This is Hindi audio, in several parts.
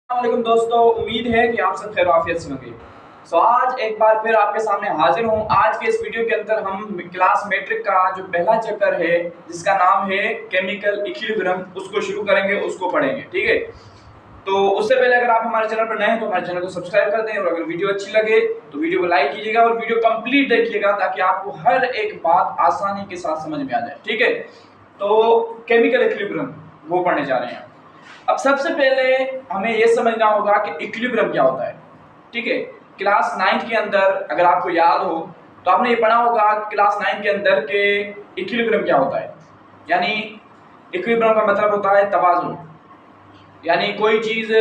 वालेकुम दोस्तों, उम्मीद है कि आप सब खैर आफियत से होंगे। आज एक बार फिर आपके सामने हाजिर हूँ। आज के इस वीडियो के अंदर हम क्लास मैट्रिक का जो पहला चैप्टर है जिसका नाम है केमिकल इक्विलिब्रियम उसको शुरू करेंगे, उसको पढ़ेंगे। ठीक है, तो उससे पहले अगर आप हमारे चैनल पर नए हैं तो हमारे चैनल को सब्सक्राइब कर दें और अगर वीडियो अच्छी लगे तो वीडियो को लाइक कीजिएगा और वीडियो कंप्लीट देखिएगा ताकि आपको हर एक बात आसानी के साथ समझ में आ जाए। ठीक है, तो केमिकल इक्विलिब्रियम वो पढ़ने जा रहे हैं। अब सबसे पहले हमें यह समझना होगा कि इक्विलिब्रियम क्या होता है। ठीक है, क्लास 9 के अंदर अगर आपको याद हो तो आपने ये पढ़ा होगा क्लास 9 के अंदर के इक्विलिब्रियम क्या होता है। यानी इक्विलिब्रियम का मतलब होता है तवाज़ुन, यानी कोई चीज़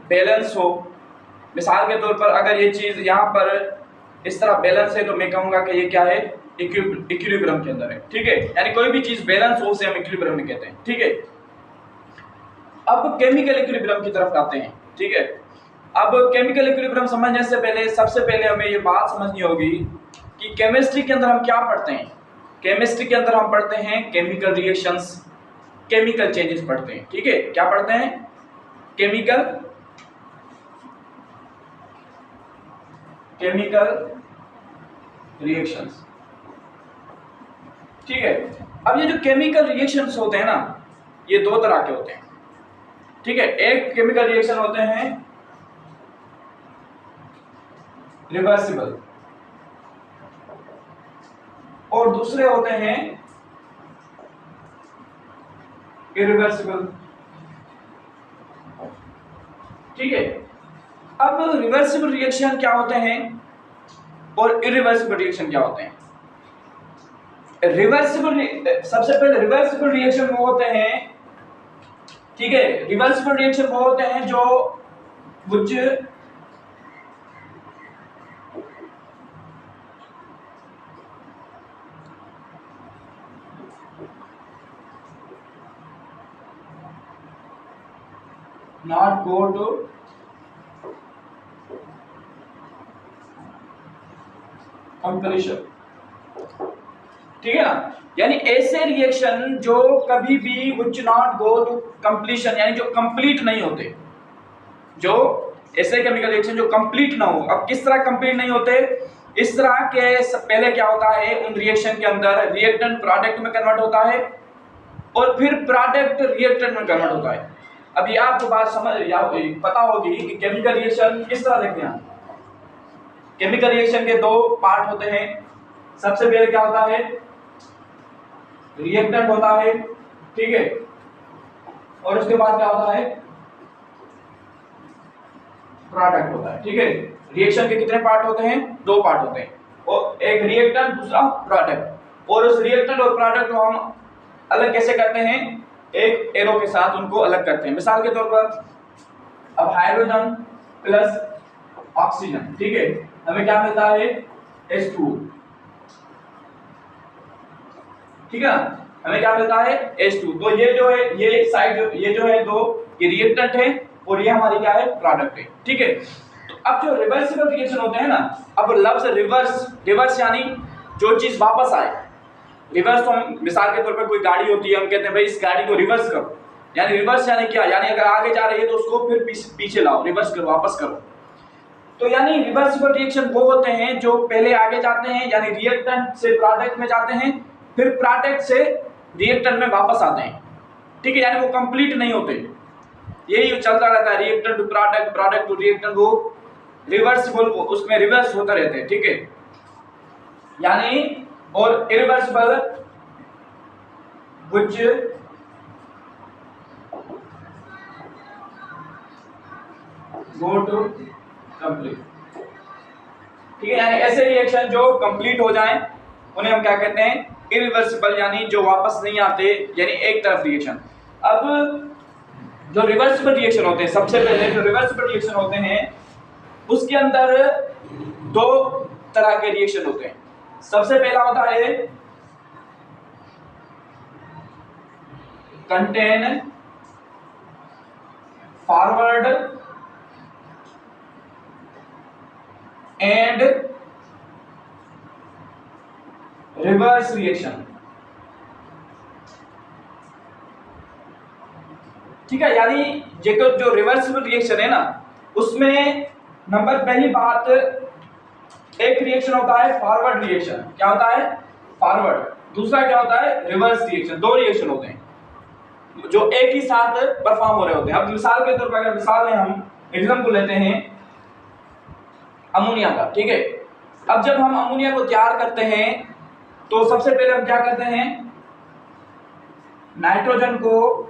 बैलेंस हो। मिसाल के तौर पर अगर ये चीज़ यहाँ पर इस तरह बैलेंस है तो मैं कहूँगा कि ये क्या है, इक्विलिब्रियम के अंदर है। ठीक है, यानी कोई भी चीज़ बैलेंस हो उसे हम इक्विलिब्रियम में कहते हैं। ठीक है, अब केमिकल इक्विलिब्रियम की तरफ आते हैं। ठीक है, अब केमिकल इक्विलिब्रियम समझने से पहले सबसे पहले हमें ये बात समझनी होगी कि केमिस्ट्री के अंदर हम क्या पढ़ते हैं। केमिस्ट्री के अंदर हम पढ़ते हैं केमिकल रिएक्शंस, केमिकल चेंजेस पढ़ते हैं। ठीक है, क्या पढ़ते हैं, केमिकल रिएक्शंस। ठीक है, अब ये जो केमिकल रिएक्शंस होते हैं ना, ये दो तरह के होते हैं। ठीक है, एक केमिकल रिएक्शन होते हैं रिवर्सिबल और दूसरे होते हैं इरिवर्सिबल। ठीक है, अब रिवर्सिबल रिएक्शन क्या होते हैं और इरिवर्सिबल रिएक्शन क्या होते हैं। सबसे पहले रिवर्सिबल रिएक्शन वो होते हैं, ठीक है, रिवर्सिबल रिएक्शन वो होते हैं जो which not go to completion। ठीक है ना, यानी ऐसे रिएक्शन जो कभी भी which not go to completion यानी जो कंप्लीट नहीं होते, जो ऐसे केमिकल रिएक्शन जो कंप्लीट ना हो। अब किस तरह कंप्लीट नहीं होते, इस तरह के पहले क्या होता है, उन रिएक्शन के अंदर रिएक्टेंट प्रोडक्ट में कन्वर्ट होता है और फिर प्रोडक्ट रिएक्टेंट में कन्वर्ट होता है। अब ये आपको बात समझ या पता होगी कि केमिकल रिएक्शन किस तरह देखते हैं। केमिकल रिएक्शन के दो पार्ट होते हैं। सबसे पहले क्या होता है, रिएक्टेंट होता है। ठीक है, और उसके बाद क्या होता है, प्रोडक्ट होता है। ठीक है, रिएक्शन के कितने पार्ट होते हैं, दो पार्ट होते हैं, और एक रिएक्टेंट दूसरा प्रोडक्ट। और उस रिएक्टेंट और प्रोडक्ट को हम अलग कैसे करते हैं, एक एरो के साथ उनको अलग करते हैं। मिसाल के तौर पर अब हाइड्रोजन प्लस ऑक्सीजन, ठीक है, हमें क्या मिलता है, H2। ठीक है ना, हमें क्या मिलता है, H2। तो ये जो है, ये साइड ये जो है दो, ये रिएक्टेंट है और ये हमारी क्या है, प्रोडक्ट है। ठीक है, तो अब जो रिवर्सिबल रिएक्शन होते हैं ना, अब लफ्ज रिवर्स यानी जो चीज वापस आए। रिवर्स तो हम मिसाल के तौर पर कोई गाड़ी होती है, हम कहते हैं भाई इस गाड़ी को रिवर्स करो। यानी रिवर्स यानी क्या, यानी अगर आगे जा रही है तो उसको फिर पीछे लाओ, रिवर्स करो, वापस करो। तो यानी रिवर्सिबल रिएक्शन वो होते हैं जो पहले आगे जाते हैं, यानी रिएक्टेंट से प्रोडक्ट में जाते हैं, फिर प्रोडक्ट से रिएक्टेंट में वापस आते हैं। ठीक है, यानी वो कंप्लीट नहीं होते, यही चलता रहता है, reactant to product, product to reactant, वो रिवर्सिबल, उसमें रिवर्स होता रहते हैं। ठीक है, यानी और irreversible which go to complete। ठीक है, यानी ऐसे रिएक्शन जो कंप्लीट हो जाएं उन्हें हम क्या कहते हैं, इरिवर्सिबल, यानी जो वापस नहीं आते, यानी एक तरफ रिएक्शन। अब जो रिवर्सिबल रिएक्शन होते हैं, सबसे पहले जो रिवर्सिबल रिएक्शन होते हैं उसके अंदर दो तरह के रिएक्शन होते हैं। सबसे पहला होता है contain forward and reverse reaction. ठीक है, यानी ये जो रिवर्सिबल रिएक्शन है ना, उसमें नंबर पहली बात, एक रिएक्शन होता है फॉरवर्ड रिएक्शन। क्या होता है? फॉरवर्ड। दूसरा क्या होता है? Reverse reaction. दो रिएक्शन होते हैं जो एक ही साथ परफॉर्म हो रहे होते हैं। अब मिसाल के तौर पर अगर मिसाल में हम एग्जाम्पल लेते हैं अमोनिया का, ठीक है। अब जब हम अमोनिया को तैयार करते हैं तो सबसे पहले हम क्या करते हैं, नाइट्रोजन को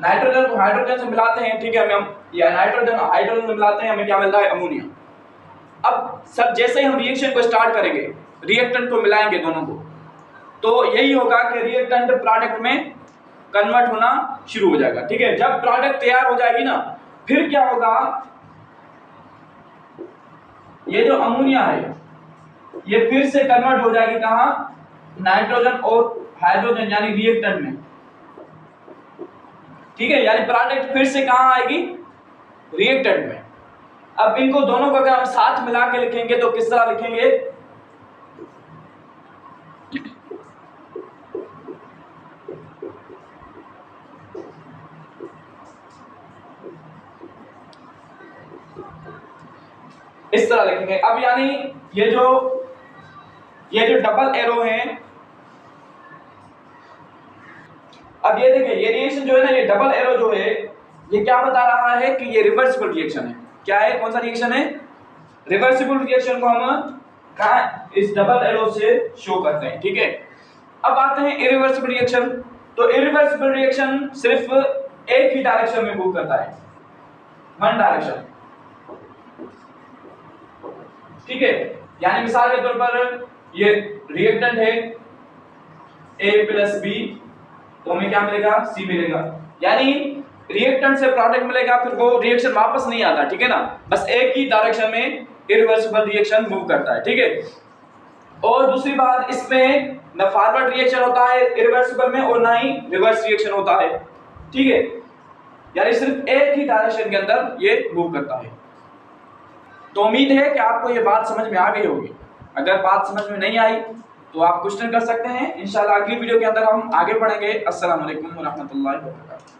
हाइड्रोजन से मिलाते हैं, ठीक है। हम या नाइट्रोजन हाइड्रोजन से मिलाते हैं, हमें क्या मिलता है? अमोनिया। अब सर जैसे ही हम रिएक्शन को स्टार्ट करेंगे, रिएक्टेंट को मिलाएंगे दोनों को, तो यही होगा कि रिएक्टेंट प्रोडक्ट में कन्वर्ट होना शुरू हो जाएगा, ठीक है। जब प्रोडक्ट तैयार हो जाएगी ना, फिर क्या होगा, ये जो अमोनिया है ये फिर से कन्वर्ट हो जाएगी कहां? नाइट्रोजन और हाइड्रोजन यानी रिएक्टेंट में, ठीक है। यानी प्रोडक्ट फिर से कहां आएगी? रिएक्टेंट में। अब इनको दोनों को अगर हम साथ मिला के लिखेंगे तो किस तरह लिखेंगे? इस तरह लिखेंगे। अब यानी ये जो डबल एरो है, अब ये देखिए, ये रिएक्शन जो है ना, ये डबल एरो जो है, ये क्या बता रहा है कि ये रिवर्सिबल रिएक्शन है। क्या है? कौन सा रिएक्शन है? रिवर्सिबल रिएक्शन को हम कहां इस डबल एरो से शो करते हैं, ठीक है। अब आते हैं इरिवर्सिबल रिएक्शन। तो इरिवर्सिबल रिएक्शन सिर्फ एक ही डायरेक्शन में मूव करता है, वन डायरेक्शन, ठीक है। यानी मिसाल के तौर पर ये रिएक्टेंट है A प्लस बी, तो हमें क्या मिलेगा? C मिलेगा। यानी रिएक्टेंट से प्रोडक्ट मिलेगा, फिर वो रिएक्शन वापस नहीं आता, ठीक है ना। बस एक ही डायरेक्शन में इरिवर्सिबल रिएक्शन मूव करता है, ठीक है। और दूसरी बात, इसमें न फॉरवर्ड रिएक्शन होता है इरिवर्सिबल में और ना ही रिवर्स रिएक्शन होता है, ठीक है। यानी सिर्फ एक ही डायरेक्शन के अंदर ये मूव करता है। तो उम्मीद है कि आपको ये बात समझ में आ गई होगी। अगर बात समझ में नहीं आई तो आप क्वेश्चन कर सकते हैं। इंशाल्लाह अगली वीडियो के अंदर हम आगे बढ़ेंगे। अस्सलाम वालेकुम व रहमतुल्लाहि व बरकातहू।